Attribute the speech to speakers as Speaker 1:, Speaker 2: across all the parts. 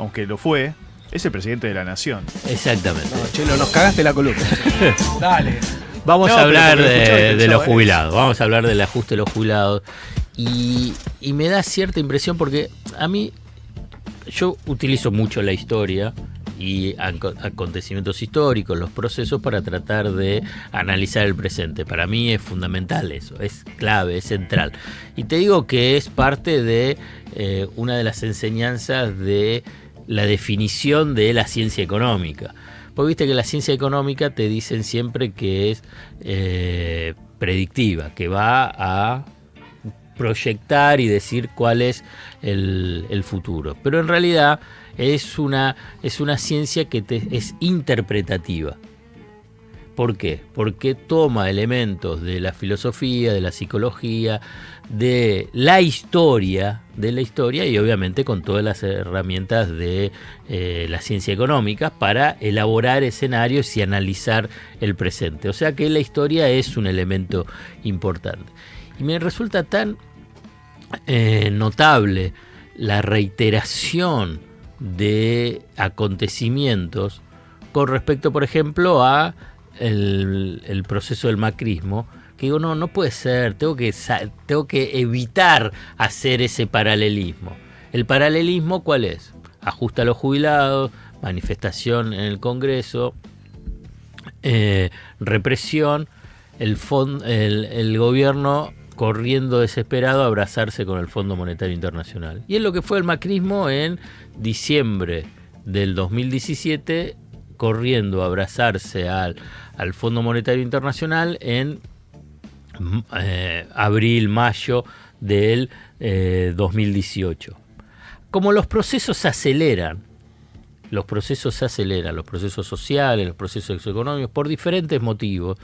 Speaker 1: aunque lo fue, es el presidente de la nación.
Speaker 2: Exactamente.
Speaker 3: No, Chelo, nos cagaste la columna. Dale.
Speaker 2: Vamos a hablar de los
Speaker 1: show,
Speaker 2: jubilados. Vamos a hablar del ajuste de los jubilados. Y me da cierta impresión porque a mí, yo utilizo mucho la historia y acontecimientos históricos, los procesos, para tratar de analizar el presente. Para mí es fundamental eso, es clave, es central. Y te digo que es parte de una de las enseñanzas de la definición de la ciencia económica. Porque viste que la ciencia económica te dicen siempre que es predictiva, que va a proyectar y decir cuál es el futuro. Pero en realidad es una ciencia que es interpretativa. ¿Por qué? Porque toma elementos de la filosofía, de la psicología, de la historia y obviamente con todas las herramientas de la ciencia económica para elaborar escenarios y analizar el presente. O sea que la historia es un elemento importante. Y me resulta tan notable la reiteración de acontecimientos con respecto, por ejemplo, a el proceso del macrismo, que digo, no puede ser, tengo que evitar hacer ese paralelismo. ¿El paralelismo cuál es? Ajuste a los jubilados, manifestación en el Congreso, represión, el gobierno corriendo desesperado a abrazarse con el Fondo Monetario Internacional. Y es lo que fue el macrismo en diciembre del 2017, corriendo a abrazarse al Fondo Monetario Internacional en abril, mayo del 2018. Como los procesos se aceleran, los procesos sociales, los procesos económicos, por diferentes motivos,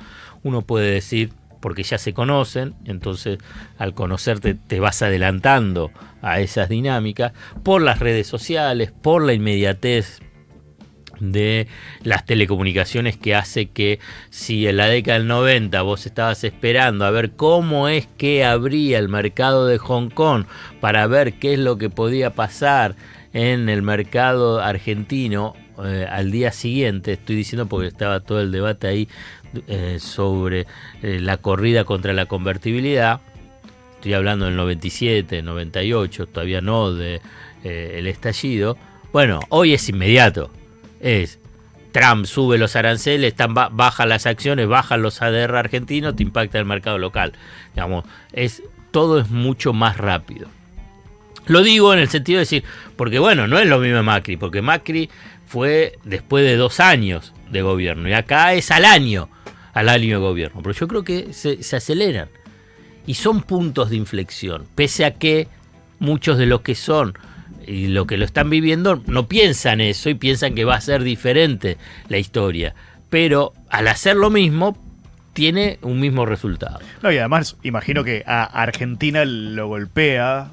Speaker 2: uno puede decir, porque ya se conocen, entonces al conocerte te vas adelantando a esas dinámicas, por las redes sociales, por la inmediatez de las telecomunicaciones, que hace que si en la década del 90 vos estabas esperando a ver cómo es que abría el mercado de Hong Kong para ver qué es lo que podía pasar en el mercado argentino al día siguiente, estoy diciendo porque estaba todo el debate ahí sobre la corrida contra la convertibilidad, estoy hablando del 97, 98, todavía no de el estallido. Bueno, hoy es inmediato. Trump sube los aranceles, bajan las acciones, bajan los ADR argentinos, te impacta el mercado local. Digamos, todo es mucho más rápido. Lo digo en el sentido de decir, porque bueno, no es lo mismo Macri, porque Macri fue después de 2 años de gobierno y acá es al año de gobierno. Pero yo creo que se aceleran y son puntos de inflexión, pese a que muchos de los que son y lo que lo están viviendo no piensan eso y piensan que va a ser diferente la historia, pero al hacer lo mismo tiene un mismo resultado.
Speaker 1: No, y además imagino que a Argentina lo golpea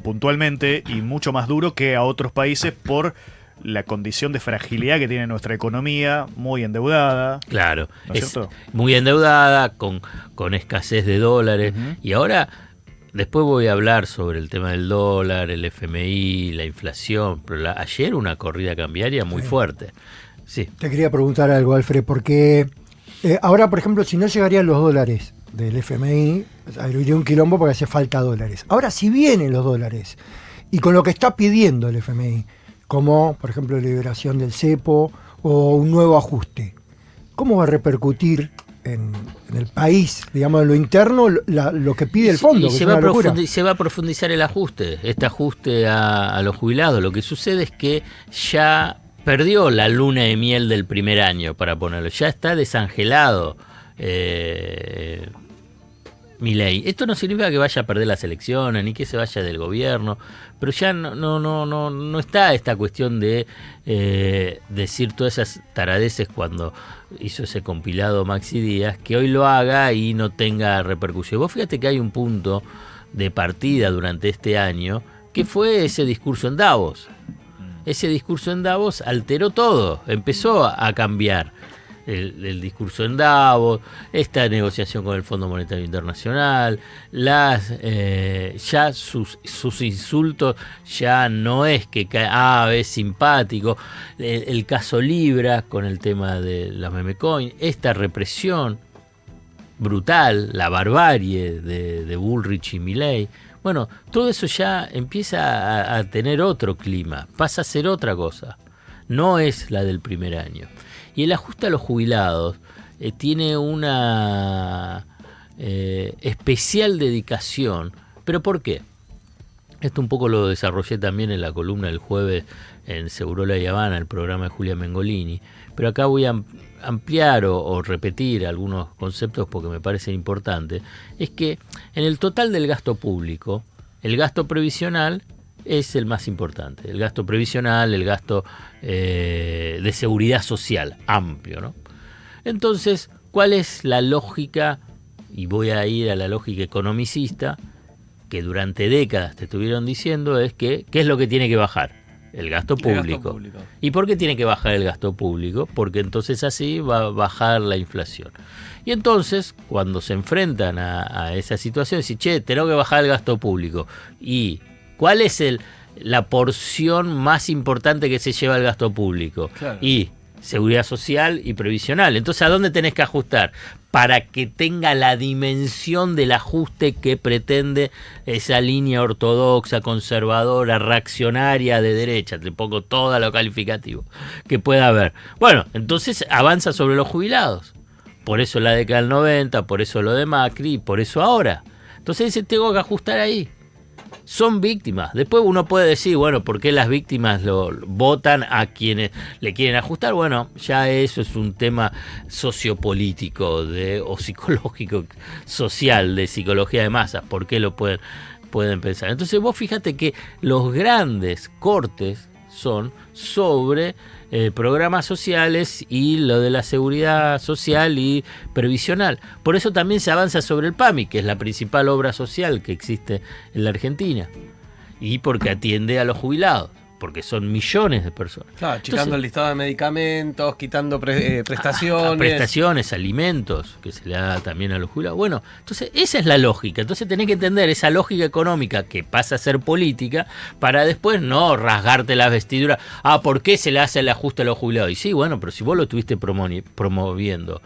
Speaker 1: puntualmente y mucho más duro que a otros países por la condición de fragilidad que tiene nuestra economía, muy endeudada.
Speaker 2: Claro,
Speaker 1: ¿no es cierto?
Speaker 2: Muy endeudada, con escasez de dólares. Uh-huh. Y ahora, después voy a hablar sobre el tema del dólar, el FMI, la inflación, pero ayer una corrida cambiaria muy fuerte. Sí.
Speaker 4: Te quería preguntar algo, Alfred, porque ahora, por ejemplo, si no llegarían los dólares del FMI, habría un quilombo porque hace falta dólares. Ahora, si vienen los dólares, y con lo que está pidiendo el FMI, como, por ejemplo, la liberación del cepo o un nuevo ajuste, ¿cómo va a repercutir en el país, digamos, en lo interno, lo que pide el fondo?
Speaker 2: Y se va a profundizar el ajuste, este ajuste a los jubilados. Lo que sucede es que ya perdió la luna de miel del primer año, para ponerlo, ya está desangelado Milei. Esto no significa que vaya a perder las elecciones ni que se vaya del gobierno, pero ya no está esta cuestión de decir todas esas taradeces cuando hizo ese compilado Maxi Díaz, que hoy lo haga y no tenga repercusión. Vos fíjate que hay un punto de partida durante este año que fue ese discurso en Davos. Ese discurso en Davos alteró todo, empezó a cambiar. el discurso en Davos, esta negociación con el Fondo Monetario Internacional, ya sus insultos ya no es que es simpático, el caso Libra con el tema de la meme coin, esta represión brutal, la barbarie de Bullrich y Milei. Bueno, todo eso ya empieza a tener otro clima, pasa a ser otra cosa, no es la del primer año. Y el ajuste a los jubilados tiene una especial dedicación. ¿Pero por qué? Esto un poco lo desarrollé también en la columna del jueves en Segurola y Habana, el programa de Julia Mengolini. Pero acá voy a ampliar o repetir algunos conceptos porque me parecen importantes. Es que en el total del gasto público, el gasto previsional es el más importante. El gasto previsional, el gasto de seguridad social amplio, ¿no? Entonces, ¿cuál es la lógica? Y voy a ir a la lógica economicista, que durante décadas te estuvieron diciendo, es que ¿qué es lo que tiene que bajar? El gasto público. ¿Y por qué tiene que bajar el gasto público? Porque entonces así va a bajar la inflación. Y entonces, cuando se enfrentan a esa situación, dicen, che, tenemos que bajar el gasto público. ¿Y cuál es la porción más importante que se lleva el gasto público? Claro. Y seguridad social y previsional. Entonces, ¿a dónde tenés que ajustar? Para que tenga la dimensión del ajuste que pretende esa línea ortodoxa, conservadora, reaccionaria de derecha. Te pongo todo lo calificativo que pueda haber. Bueno, entonces avanza sobre los jubilados. Por eso la década del 90, por eso lo de Macri, y por eso ahora. Entonces dice, tengo que ajustar ahí. Son víctimas. Después uno puede decir, bueno, ¿por qué las víctimas votan a quienes le quieren ajustar? Bueno, ya eso es un tema sociopolítico o psicológico, social, de psicología de masas. ¿Por qué lo pueden pensar? Entonces vos fíjate que los grandes cortes son sobre programas sociales y lo de la seguridad social y previsional. Por eso también se avanza sobre el PAMI, que es la principal obra social que existe en la Argentina, y porque atiende a los jubilados, porque son millones de personas.
Speaker 3: Claro, achicando el listado de medicamentos, quitando prestaciones.
Speaker 2: Prestaciones, alimentos, que se le da también a los jubilados. Bueno, entonces esa es la lógica. Entonces tenés que entender esa lógica económica que pasa a ser política para después no rasgarte las vestiduras. ¿Por qué se le hace el ajuste a los jubilados? Y sí, bueno, pero si vos lo estuviste promoviendo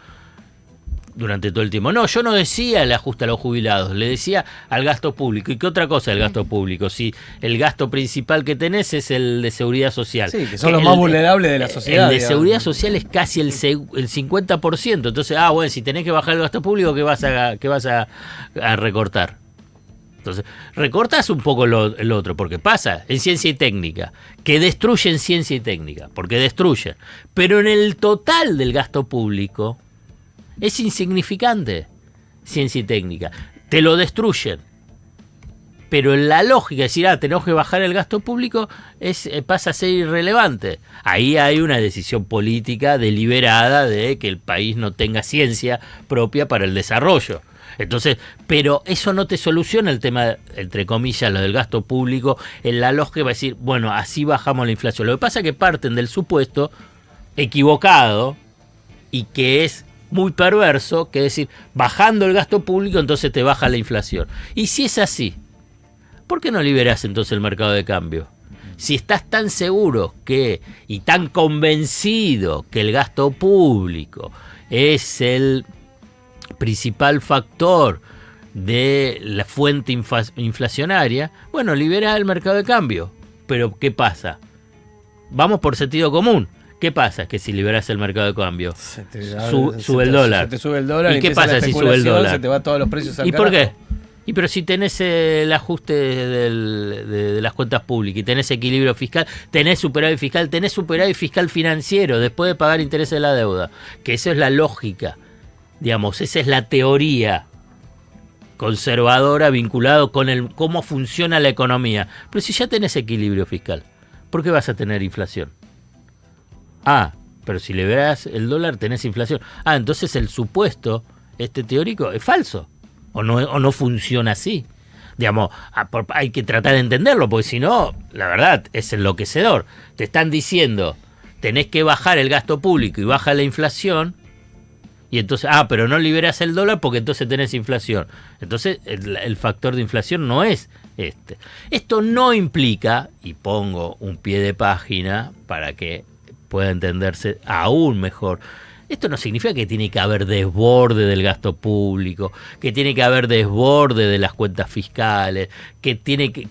Speaker 2: durante todo el tiempo. No, yo no decía el ajuste a los jubilados, le decía al gasto público. ¿Y qué otra cosa el gasto público? Si el gasto principal que tenés es el de seguridad social. Sí,
Speaker 3: que son los más vulnerables de la sociedad.
Speaker 2: El de seguridad social es casi el 50%. Entonces, bueno, si tenés que bajar el gasto público, ¿qué vas a recortar? Entonces, recortás un poco el otro, porque pasa en ciencia y técnica, que destruyen ciencia y técnica, porque destruyen. Pero en el total del gasto público es insignificante ciencia y técnica. Te lo destruyen. Pero en la lógica de decir, tenemos que bajar el gasto público, pasa a ser irrelevante. Ahí hay una decisión política deliberada de que el país no tenga ciencia propia para el desarrollo. Entonces, pero eso no te soluciona el tema, entre comillas, lo del gasto público, en la lógica va a decir, bueno, así bajamos la inflación. Lo que pasa es que parten del supuesto equivocado y que es muy perverso, que es decir, bajando el gasto público entonces te baja la inflación. Y si es así, ¿por qué no liberás entonces el mercado de cambio? Si estás tan seguro y tan convencido que el gasto público es el principal factor de la fuente inflacionaria, bueno, libera el mercado de cambio. Pero ¿qué pasa? Vamos por sentido común. ¿Qué pasa? Que si liberas el mercado de cambio, sube el dólar.
Speaker 3: Se te sube el dólar.
Speaker 2: ¿Y qué pasa si sube el dólar?
Speaker 3: Se te va todos los precios al
Speaker 2: ¿Y
Speaker 3: carajo.
Speaker 2: por qué? Pero si tenés el ajuste de las cuentas públicas y tenés equilibrio fiscal, tenés superávit fiscal financiero después de pagar intereses de la deuda, que esa es la lógica, digamos, esa es la teoría conservadora vinculado con cómo funciona la economía. Pero si ya tenés equilibrio fiscal, ¿por qué vas a tener inflación? Pero si liberás el dólar tenés inflación. Entonces el supuesto teórico es falso. O no funciona así. Digamos, hay que tratar de entenderlo, porque si no, la verdad, es enloquecedor. Te están diciendo, tenés que bajar el gasto público y baja la inflación, Y entonces, pero no liberas el dólar porque entonces tenés inflación. Entonces el factor de inflación no es este. Esto no implica, y pongo un pie de página para que pueda entenderse aún mejor, esto no significa que tiene que haber desborde del gasto público, que tiene que haber desborde de las cuentas fiscales, que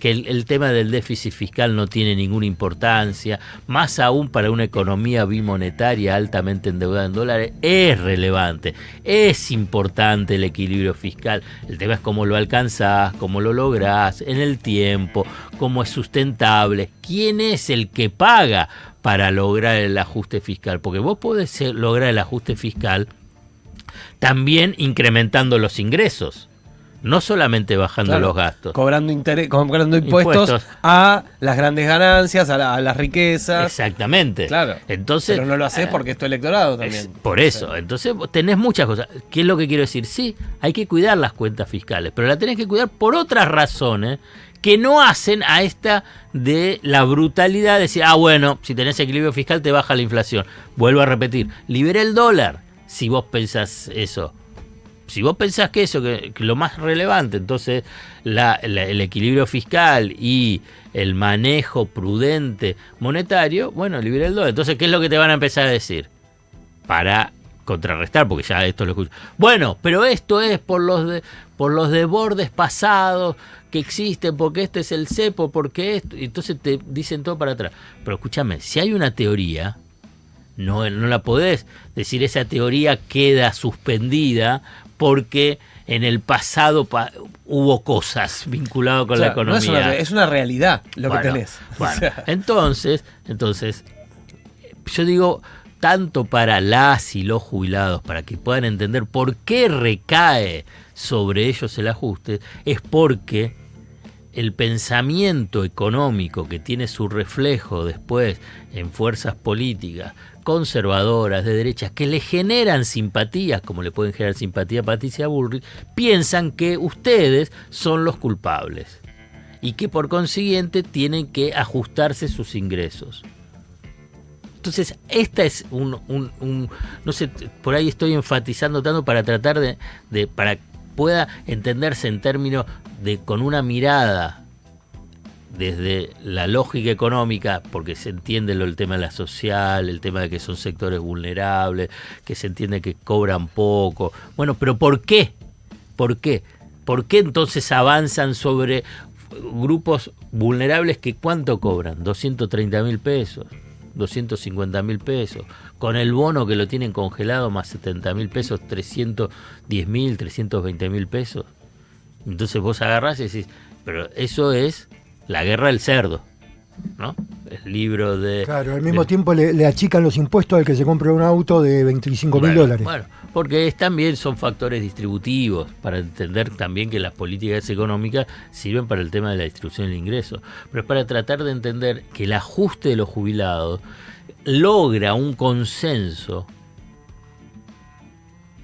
Speaker 2: el tema del déficit fiscal no tiene ninguna importancia, más aún para una economía bimonetaria altamente endeudada en dólares, es relevante, es importante el equilibrio fiscal. El tema es cómo lo alcanzás, cómo lo lográs, en el tiempo, cómo es sustentable, quién es el que paga para lograr el ajuste fiscal, porque vos podés lograr el ajuste fiscal también incrementando los ingresos, no solamente bajando los gastos.
Speaker 3: Cobrando impuestos a las grandes ganancias, a las riquezas.
Speaker 2: Exactamente.
Speaker 3: Claro.
Speaker 2: Entonces,
Speaker 3: pero no lo haces porque es tu electorado también.
Speaker 2: Por eso. Entonces tenés muchas cosas. ¿Qué es lo que quiero decir? Sí, hay que cuidar las cuentas fiscales, pero las tenés que cuidar por otras razones que no hacen a esta de la brutalidad de decir, bueno, si tenés equilibrio fiscal te baja la inflación. Vuelvo a repetir, libera el dólar si vos pensás eso. Si vos pensás que eso, que lo más relevante, entonces el equilibrio fiscal y el manejo prudente monetario, bueno, libera el dólar. Entonces, ¿qué es lo que te van a empezar a decir? Para contrarrestar, porque ya esto lo escucho. Bueno, pero esto es por los desbordes pasados que existen, porque este es el cepo, porque esto, y entonces te dicen todo para atrás. Pero escúchame, si hay una teoría, no la podés decir, esa teoría queda suspendida porque en el pasado hubo cosas vinculadas con la economía.
Speaker 3: No es una realidad lo que tenés.
Speaker 2: Bueno, entonces, yo digo, tanto para las y los jubilados, para que puedan entender por qué recae sobre ellos el ajuste, es porque el pensamiento económico que tiene su reflejo después en fuerzas políticas conservadoras, de derechas, que le generan simpatías, como le pueden generar simpatía a Patricia Bullrich, piensan que ustedes son los culpables y que por consiguiente tienen que ajustarse sus ingresos. Entonces, esta es no sé, por ahí estoy enfatizando tanto para tratar de para que pueda entenderse en términos de con una mirada desde la lógica económica, porque se entiende el tema de la social, el tema de que son sectores vulnerables, que se entiende que cobran poco. Bueno, pero ¿por qué? ¿Por qué? ¿Por qué entonces avanzan sobre grupos vulnerables que cuánto cobran? 230.000 pesos. 250.000 pesos, con el bono que lo tienen congelado más 70.000 pesos, 310.000, 320.000 pesos. Entonces vos agarrás y decís, pero eso es la guerra del cerdo, ¿no? El libro de...
Speaker 4: Claro, al mismo tiempo le achican los impuestos al que se compra un auto de $25.000.
Speaker 2: Bueno, porque también son factores distributivos, para entender también que las políticas económicas sirven para el tema de la distribución del ingreso, pero es para tratar de entender que el ajuste de los jubilados logra un consenso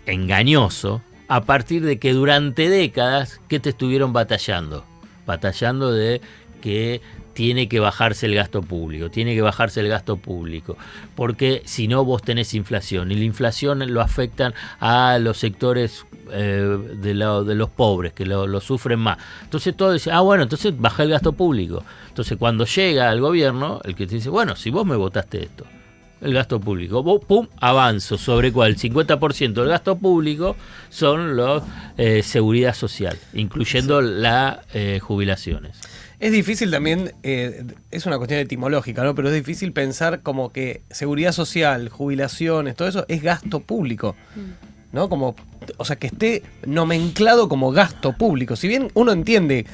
Speaker 2: engañoso a partir de que durante décadas que te estuvieron batallando de que tiene que bajarse el gasto público, porque si no vos tenés inflación, y la inflación lo afectan a los sectores de los pobres, que lo sufren más. Entonces todo dice, bueno, entonces baja el gasto público. Entonces cuando llega al gobierno, el que te dice, bueno, si vos me votaste esto, el gasto público, vos, pum, avanzo, sobre cuál, el 50% del gasto público son los seguridad social, incluyendo las jubilaciones.
Speaker 3: Es difícil también, es una cuestión etimológica, ¿no? Pero es difícil pensar como que seguridad social, jubilaciones, todo eso es gasto público, ¿no? Como, o sea, que esté nomenclado como gasto público. Si bien uno entiende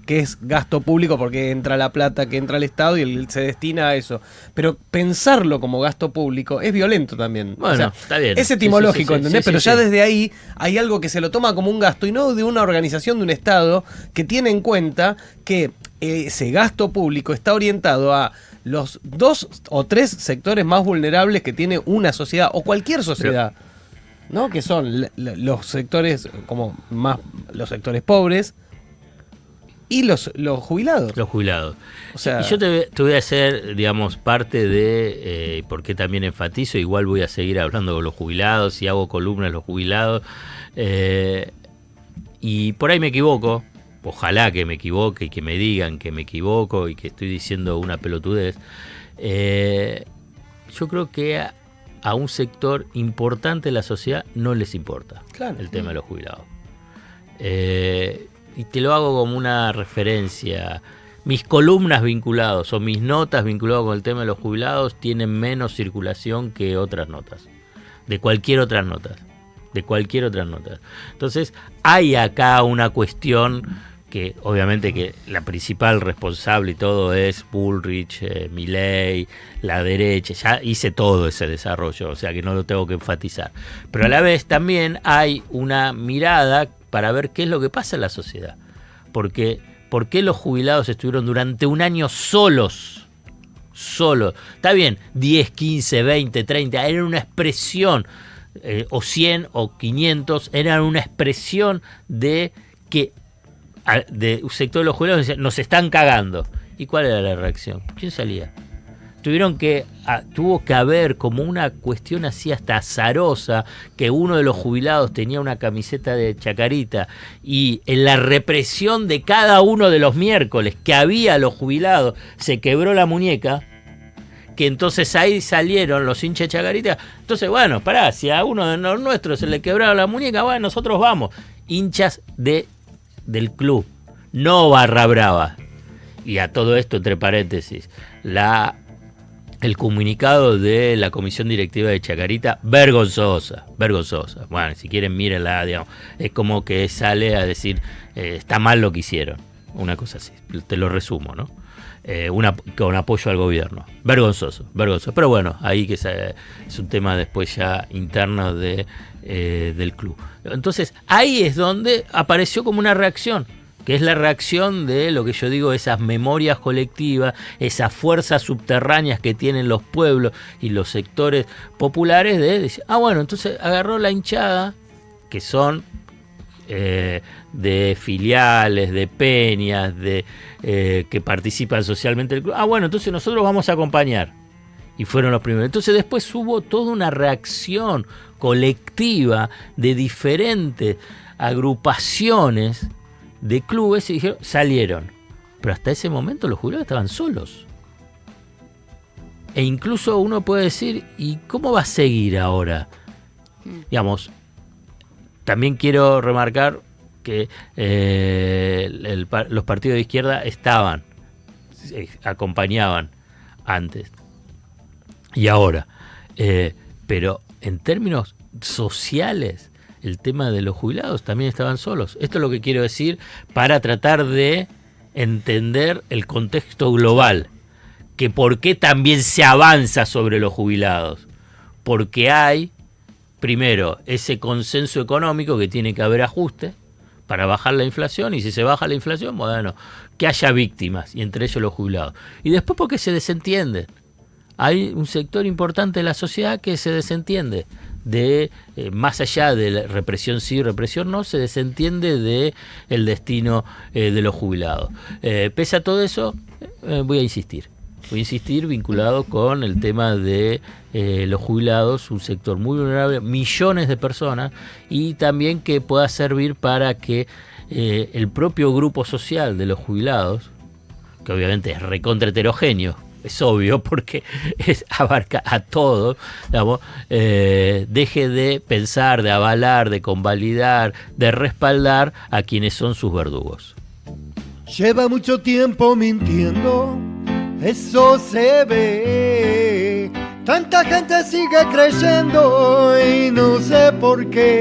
Speaker 3: que es gasto público porque entra la plata que entra al Estado y se destina a eso, pero pensarlo como gasto público es violento también.
Speaker 2: Bueno,
Speaker 3: o sea,
Speaker 2: está bien.
Speaker 3: Es etimológico,
Speaker 2: Sí,
Speaker 3: ¿entendés? Pero ya desde ahí hay algo que se lo toma como un gasto y no de una organización de un Estado que tiene en cuenta que ese gasto público está orientado a los 2 o 3 sectores más vulnerables que tiene una sociedad o cualquier sociedad, ¿no? Que son los sectores como más los sectores pobres, Y los jubilados.
Speaker 2: Los jubilados.
Speaker 3: O sea,
Speaker 2: y yo te voy a hacer, digamos, parte de, porque también enfatizo, igual voy a seguir hablando con los jubilados y hago columnas de los jubilados, y por ahí me equivoco, ojalá que me equivoque y que me digan que me equivoco y que estoy diciendo una pelotudez. Yo creo que a un sector importante de la sociedad no les importa el tema de los jubilados. Y te lo hago como una referencia. Mis columnas vinculadas o mis notas vinculadas con el tema de los jubilados tienen menos circulación que otras notas. De cualquier otras notas. Entonces, hay acá una cuestión que obviamente que la principal responsable y todo es Bullrich, Milei, la derecha. Ya hice todo ese desarrollo, o sea que no lo tengo que enfatizar. Pero a la vez también hay una mirada para ver qué es lo que pasa en la sociedad. Porque, ¿por qué los jubilados estuvieron durante un año solos? Está bien, 10, 15, 20, 30, era una expresión, o 100 o 500, eran una expresión de que de un sector de los jubilados decía, nos están cagando. ¿Y cuál era la reacción? ¿Quién salía? Tuvo que haber como una cuestión así hasta azarosa, que uno de los jubilados tenía una camiseta de Chacarita y en la represión de cada uno de los miércoles que había los jubilados se quebró la muñeca, que entonces ahí salieron los hinchas de Chacarita. Entonces, bueno, pará, si a uno de los nuestros se le quebraron la muñeca, bueno, nosotros vamos. Hinchas del club, no Barra Brava. Y a todo esto, entre paréntesis, el comunicado de la comisión directiva de Chacarita, vergonzosa. Bueno, si quieren mírenla, digamos. Es como que sale a decir, está mal lo que hicieron. Una cosa así, te lo resumo, ¿no? Con apoyo al gobierno. Vergonzoso. Pero bueno, ahí que es un tema después ya interno del club. Entonces, ahí es donde apareció como una reacción, que es la reacción de lo que yo digo, esas memorias colectivas, esas fuerzas subterráneas que tienen los pueblos y los sectores populares de decir, bueno, entonces agarró la hinchada, que son de filiales, de peñas, que participan socialmente del club. Bueno, entonces nosotros vamos a acompañar. Y fueron los primeros. Entonces después hubo toda una reacción colectiva de diferentes agrupaciones de clubes y salieron. Pero hasta ese momento los jubilados estaban solos. E incluso uno puede decir, ¿y cómo va a seguir ahora? Digamos, también quiero remarcar que los partidos de izquierda acompañaban antes y ahora. Pero en términos sociales, el tema de los jubilados también estaban solos. Esto es lo que quiero decir para tratar de entender el contexto global. Que por qué también se avanza sobre los jubilados. Porque hay, primero, ese consenso económico que tiene que haber ajuste para bajar la inflación, y si se baja la inflación, bueno, que haya víctimas, y entre ellos los jubilados. Y después porque se desentienden. Hay un sector importante de la sociedad que se desentiende de, más allá de la represión sí, represión no, se desentiende de el destino de los jubilados. Pese a todo eso, voy a insistir vinculado con el tema de los jubilados, un sector muy vulnerable, millones de personas, y también que pueda servir para que el propio grupo social de los jubilados, que obviamente es recontra heterogéneo, es obvio porque abarca a todos, digamos, deje de pensar, de avalar, de convalidar, de respaldar a quienes son sus verdugos.
Speaker 4: Lleva mucho tiempo mintiendo, eso se ve. Tanta gente sigue creyendo y no sé por qué.